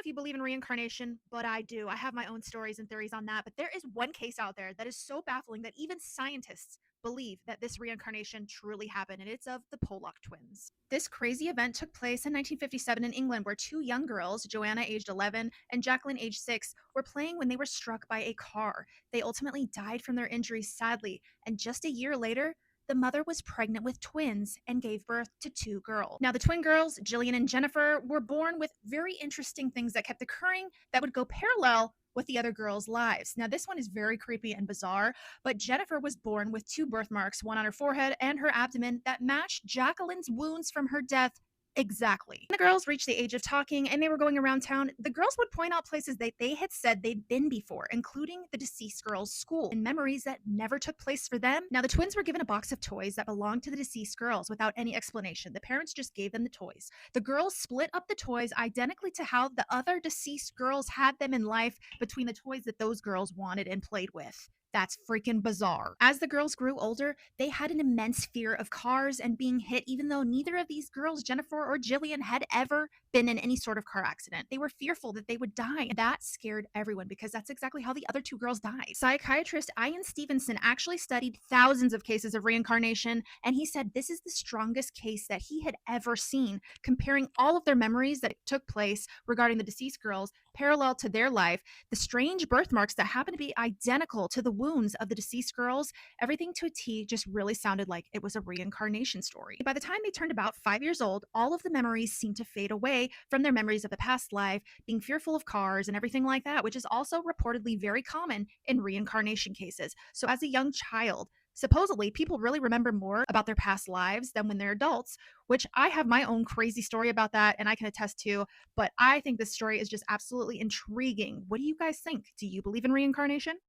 if you believe in reincarnation, but I do. I have my own stories and theories on that. But there is one case out there that is so baffling that even scientists believe that this reincarnation truly happened, and it's of the Pollock twins. This crazy event took place in 1957 in England, where two young girls, Joanna, aged 11, and Jacqueline, aged 6, were playing when they were struck by a car. They ultimately died from their injuries, sadly, and just a year later, the mother was pregnant with twins and gave birth to two girls. Now, the twin girls, Gillian and Jennifer, were born with very interesting things that kept occurring that would go parallel with the other girls' lives. Now, this one is very creepy and bizarre, but Jennifer was born with two birthmarks, one on her forehead and her abdomen, that matched Jacqueline's wounds from her death exactly. When the girls reached the age of talking and they were going around town, the girls would point out places that they had said they'd been before, including the deceased girl's school, and memories that never took place for them. Now, the twins were given a box of toys that belonged to the deceased girls without any explanation. The parents just gave them the toys. The girls split up the toys identically to how the other deceased girls had them in life between the toys that those girls wanted and played with. That's freaking bizarre. As the girls grew older, they had an immense fear of cars and being hit, even though neither of these girls, Jennifer or Jillian, had ever been in any sort of car accident. They were fearful that they would die. And that scared everyone because that's exactly how the other two girls died. Psychiatrist Ian Stevenson actually studied thousands of cases of reincarnation, and he said this is the strongest case that he had ever seen, comparing all of their memories that took place regarding the deceased girls parallel to their life, the strange birthmarks that happened to be identical to the wounds of the deceased girls. Everything to a T just really sounded like it was a reincarnation story. By the time they turned about 5 years old, all of the memories seemed to fade away from their memories of the past life, being fearful of cars and everything like that, which is also reportedly very common in reincarnation cases. So, as a young child, supposedly people really remember more about their past lives than when they're adults, which I have my own crazy story about that and I can attest to. But I think this story is just absolutely intriguing. What do you guys think? Do you believe in reincarnation?